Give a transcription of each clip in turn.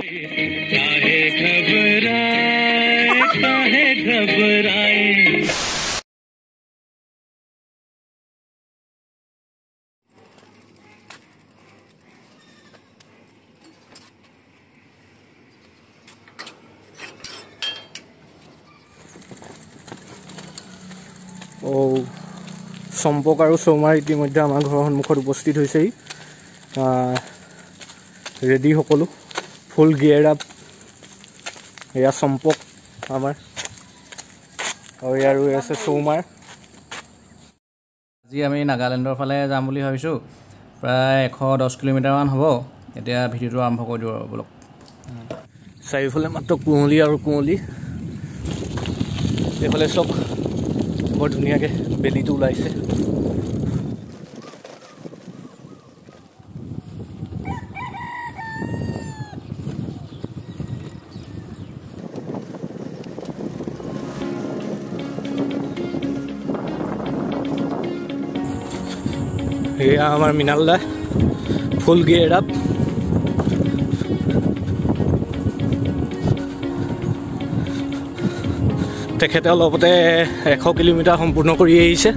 চম্পক আৰু চৌমাৰ ইতিমধ্যে আমাৰ ঘৰৰ সন্মুখত উপস্থিত হৈছেহি ৰেডি সকলো ফুল গিয়াৰ আপ এয়া চম্পক আমাৰ আৰু ইয়াৰ আছে চৌমাৰ আজি আমি নাগালেণ্ডৰ ফালে যাম বুলি ভাবিছোঁ প্ৰায় 110 কিলোমিটাৰমান হ'ব এতিয়া ভিডিঅ'টো আৰম্ভ কৰি দিওঁ আৰু বলক চাৰিওফালে মাত্ৰ কুঁৱলী আৰু কুঁৱলী এইফালে চব বৰ ধুনীয়াকৈ বেলিটো ওলাইছে এয়া আমাৰ মৃণাল দা ফুল গিয়াৰ আপ তেখেতে অলপতে 100 কিলোমিটাৰ সম্পূৰ্ণ কৰি আহিছে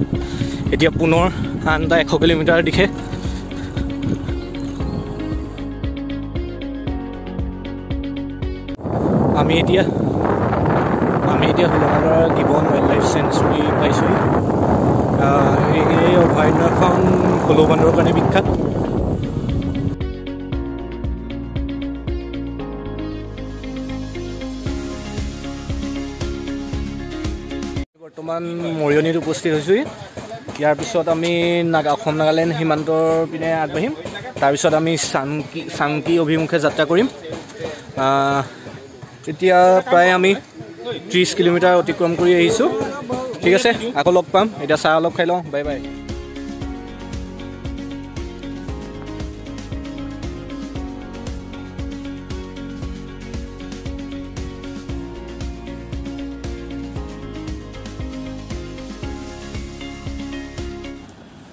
এতিয়া পুনৰ আন এটা 100 কিলোমিটাৰ দিশে আমি এতিয়া হোলামালৰ গিবন ৱাইল্ড লাইফ চেঞ্চুৰী পাইছোঁ এই অভয়াৰণ্যখন হলৌ বান্দৰৰ কাৰণে বিখ্যাত বৰ্তমান মৰিয়নিত উপস্থিত হৈছোঁ ইয়াৰ পিছত আমি অসম নাগালেণ্ড সীমান্তৰ পিনে আগবাঢ়িম তাৰপিছত আমি চাংকি অভিমুখে যাত্ৰা কৰিম এতিয়া প্ৰায় আমি 30 কিলোমিটাৰ অতিক্ৰম কৰি আহিছোঁ ঠিক আছে আকৌ লগ পাম এতিয়া চাহ অলপ খাই লওঁ বাই বাই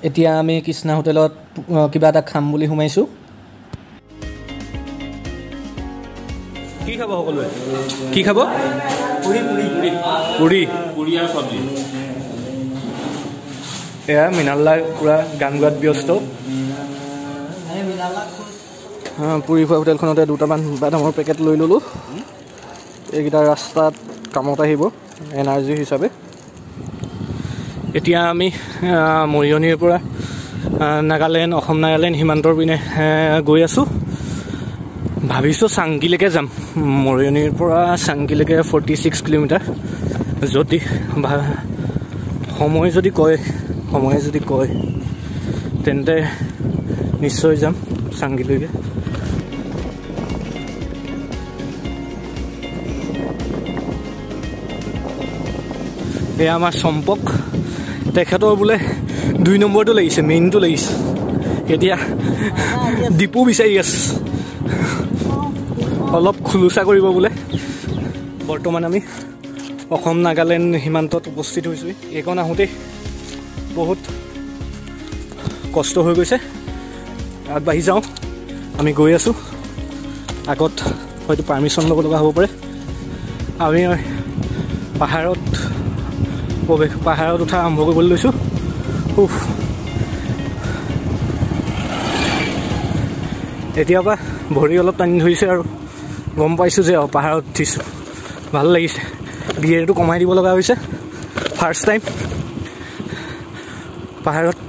এতিয়া আমি কৃষ্ণা হোটেলত কিবা এটা খাম বুলি সোমাইছোঁ কি খাব সকলোৱে কি খাব পুৰি আৰু চব্জি এয়া মৃণালদা পুৰা গান গোৱাত ব্যস্ত পুৰি খোৱা হোটেলখনতে দুটামান বাদামৰ পেকেট লৈ ল'লোঁ এইকেইটা ৰাস্তাত কামত আহিব এনাৰ্জি হিচাপে এতিয়া আমি মৰিয়নিৰ পৰা নাগালেণ্ড অসম নাগালেণ্ড সীমান্তৰ পিনে গৈ আছোঁ ভাবিছোঁ চাংকিলৈকে যাম মৰিয়নিৰ পৰা চাংকিলৈকে 46 কিলোমিটাৰ যদি সময় যদি কয় তেন্তে নিশ্চয় যাম চাংকিলৈকে এয়া আমাৰ চম্পক তেখেতৰ বোলে 2 নম্বৰটো লাগিছে মেইনটো লাগিছে এতিয়া ডিপু বিচাৰি আছে অলপ খোলোচা কৰিব বোলে বৰ্তমান আমি অসম নাগালেণ্ড সীমান্তত উপস্থিত হৈছোঁ এইকণ আহোঁতে বহুত কষ্ট হৈ গৈছে আগবাঢ়ি যাওঁ আমি গৈ আছোঁ আগত হয়তো পাৰ্মিশ্যন ল'ব লগা হ'ব পাৰে আমি পাহাৰত উঠা আৰম্ভ কৰিবলৈ লৈছোঁ এতিয়াৰ পৰা ভৰি অলপ টানি ধৰিছে আৰু গম পাইছোঁ যে পাহাৰত উঠিছোঁ ভাল লাগিছে গিয়েৰটো কমাই দিব লগা হৈছে ফাৰ্ষ্ট টাইম পাহাৰত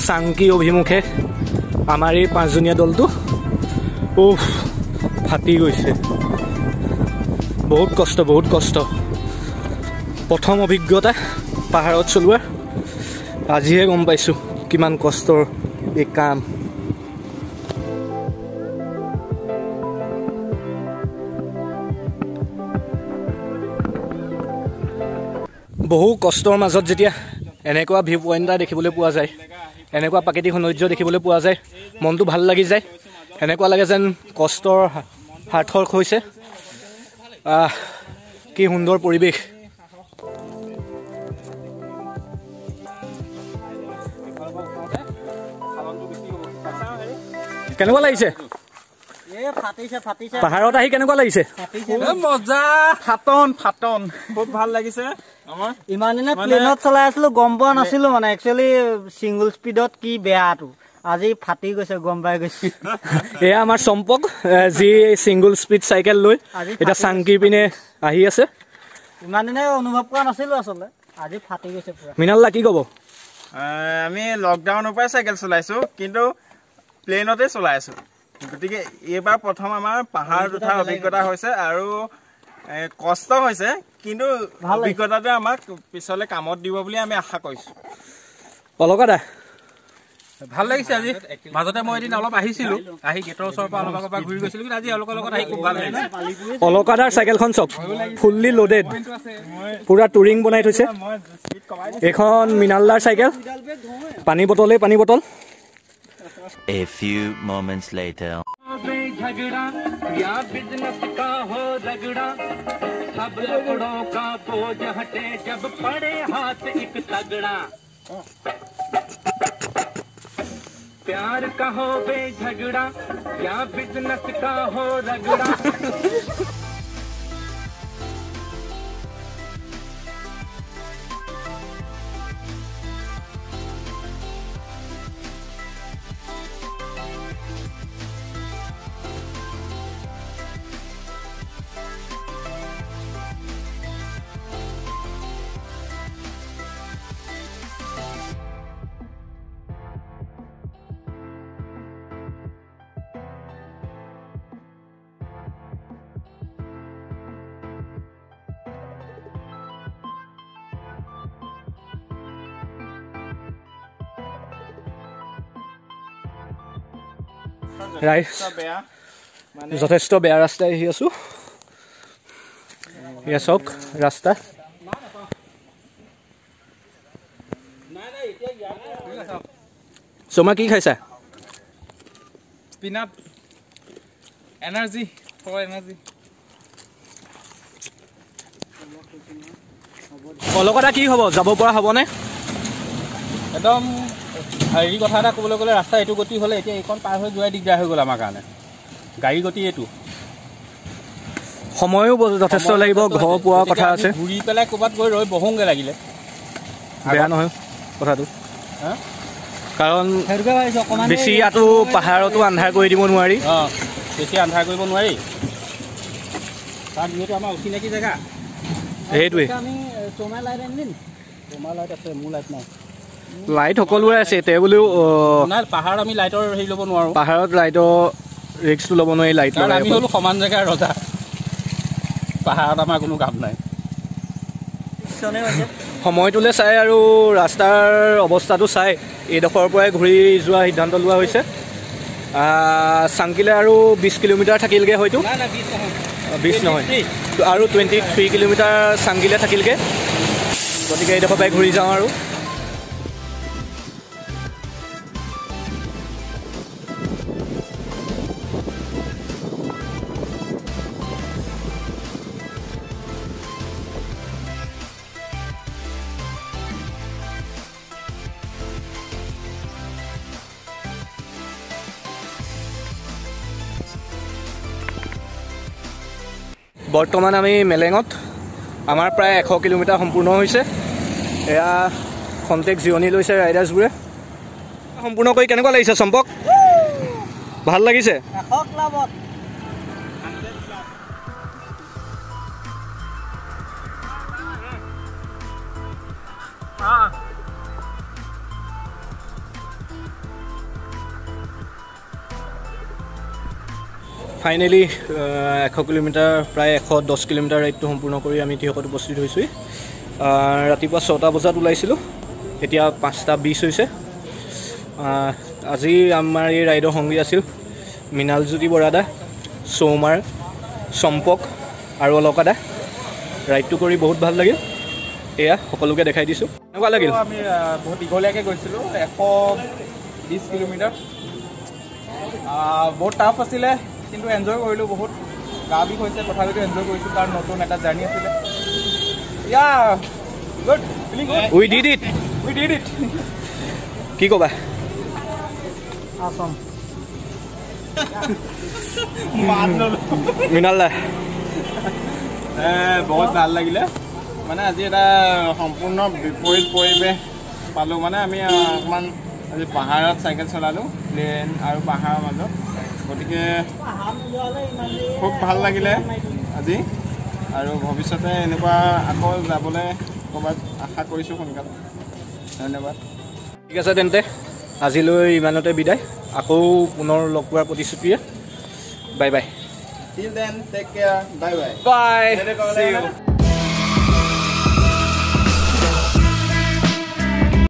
চাংকি অভিমুখে আমাৰ এই 5জনীয়া দলটো ফাটি গৈছে বহুত কষ্ট প্ৰথম অভিজ্ঞতা পাহাৰত চলোৱাৰ আজিহে গম পাইছোঁ কিমান কষ্টৰ এই কাম বহু কষ্টৰ মাজত যেতিয়া এনেকুৱা ভিউ পইণ্ট এটা দেখিবলৈ পোৱা যায়, এনেকুৱা প্ৰাকৃতিক সৌন্দৰ্য দেখিবলৈ পোৱা যায়, মনটো ভাল লাগি যায়। এনেকুৱা লাগে যেন কষ্টৰ সাৰ্থক হৈছে। কি সুন্দৰ পৰিৱেশ। কেনেকুৱা লাগিছে পাহাৰত আহি? কেনেকুৱা লাগিছে? মজা, ফাটন খুব ভাল লাগিছে। ইমান দিনে প্লেনত চলাই আছিলো, গম পোৱা নাছিলো মানে একচুৱেলি চিংগল স্পীডত কি বেয়াটো আজি ফাটি গৈছে, গম পাই গৈছে। এয়া আমাৰ চম্পক, যি চিংগল স্পীড চাইকেল লৈ এতিয়া চাংকিৰ পিনে আহি আছে। ইমান দিনে অনুভৱ কৰা নাছিলো আচলতে, আজি ফাটি গৈছে পুৰা। মৃণাল কি ক'ব? আমি লকডাউনৰ পৰাই চাইকেল চলাইছো, কিন্তু প্লেনতে চলাই আছো। গতিকে এইবাৰ প্ৰথম আমাৰ পাহাৰত উঠাৰ অভিজ্ঞতা হৈছে আৰু কষ্ট হৈছে, কিন্তু অভিজ্ঞতাটোৱে আমাক পিছলৈ কামত দিব বুলি আমি আশা কৰিছো। অলকা দা ভাল লাগিছে আজি। মাজতে মই এদিন অলপ আহিছিলো, আহি গেটৰ ওচৰৰ পৰা অলপ আগৰ পৰা ঘূৰি গৈছিলো, কিন্তু আজি এওঁলোকৰ লগত আহি খুব ভাল লাগিছে। অলকাদাৰ চাইকেলখন চাওক, ফুল্লি লোডেড, পুৰা টুৰিং বনাই থৈছে। এইখন মৃণালদাৰ চাইকেল, পানী bottle. A few moments later. झगड़ा या बिजनेस का हो रगड़ा, सब लकड़ों का बोझ हटे जब पड़े हाथ एक तगड़ा। प्यार का हो बे झगड़ा या बिजनेस का हो रगड़ा। যথেষ্ট বেয়া ৰাস্তাই আহি আছো। এয়া চাওক ৰাস্তা। চমা কি খাইছা? Peanut energy. অলকাদা কি হ'ব, যাব পৰা হ'বনে? একদম হেৰি কথা এটা ক'বলৈ গ'লে, ৰাস্তা এইটো গতি হ'লে এতিয়া এইখন পাৰ হৈ যোৱাই দিগদাৰ হৈ গ'ল আমাৰ কাৰণে। গাড়ী গতি এইটো, সময়ো যথেষ্ট লাগিব, ঘৰ পোৱা কথা আছে। ঘূৰি পেলাই ক'ৰবাত গৈ ৰৈ বহোংগে লাগিলে, বেয়া নহয় কথাটো। কাৰণ বেছি ইয়াতো পাহাৰতো আন্ধাৰ কৰি দিব নোৱাৰি। বেছি আন্ধাৰ কৰিব নোৱাৰি, তাত যিহেতু আমাৰ অচিনাকি জেগা। সেইটোৱে লাইট সকলোৰে আছে, তেওঁ বুলিও পাহাৰত আমি লাইটৰ হেৰি ল'ব নোৱাৰো। পাহাৰত লাইটৰ ৰিক্সটো ল'ব নোৱাৰি। লাইট আমি হ'লো সমান জেগাৰ ৰজা, পাহাৰত আমাৰ কোনো কাম নাই। সময়টোলৈ চাই আৰু ৰাস্তাৰ অৱস্থাটো চাই এইডোখৰৰ পৰাই ঘূৰি যোৱা সিদ্ধান্ত লোৱা হৈছে। চাংকিলে আৰু 20 কিলোমিটাৰ থাকিলগৈ হয়তো, 20 নহয় আৰু 23 কিলোমিটাৰ চাংকিলে থাকিলগৈ। গতিকে এইডোখৰ পৰাই ঘূৰি যাওঁ আৰু। বৰ্তমান আমি মেলেঙত, আমাৰ প্ৰায় 100 কিলোমিটাৰ সম্পূৰ্ণ হৈছে। এয়া খন্তেক জিৰণি লৈছে ৰাইডাৰ্ছবোৰে। সম্পূৰ্ণ কৰি কেনেকুৱা লাগিছে চম্পক? ভাল লাগিছে? ফাইনেলি 100 কিলোমিটাৰ, প্ৰায় 110 কিলোমিটাৰ ৰাইডটো সম্পূৰ্ণ কৰি আমি টিহকত উপস্থিত হৈছোঁ। ৰাতিপুৱা 6টা বজাত ওলাইছিলোঁ, এতিয়া 5:20 হৈছে। আজি আমাৰ এই ৰাইডৰ সংগী আছিল মৃণালজ্যোতি বৰাদা, চৌমাৰ, চম্পক আৰু অলকাদা। ৰাইডটো কৰি বহুত ভাল লাগিল। এয়া সকলোকে দেখাই দিছোঁ কেনেকুৱা লাগিল আমি বহুত দীঘলীয়াকৈ গৈছিলোঁ 120 কিলোমিটাৰ বহুত টাফ আছিলে কিন্তু এনজয় কৰিলোঁ বহুত গা বিষ হৈছে তথাপিতো এনজয় কৰিছোঁ কাৰণ নতুন এটা জাৰ্ণি আছিলে ইয়া good feeling good we did it কি ক'বা আছম মৃণাল দা বহুত ভাল লাগিলে মানে আজি এটা সম্পূৰ্ণ বিপৰীত পৰিৱেশ পালোঁ মানে আমি অকণমান আজি পাহাৰত চাইকেল চলালোঁ প্লেন আৰু পাহাৰৰ মাজত গতিকে খুব ভাল লাগিলে আজি আৰু ভৱিষ্যতে এনেকুৱা আকৌ যাবলৈ ক'ৰবাত আশা কৰিছোঁ সোনকালে ধন্যবাদ ঠিক আছে তেন্তে আজিলৈ ইমানতে বিদায় আকৌ পুনৰ লগ পোৱাৰ প্ৰতিশ্ৰুতিৰে bye bye Till then, take care. Bye bye. By See you.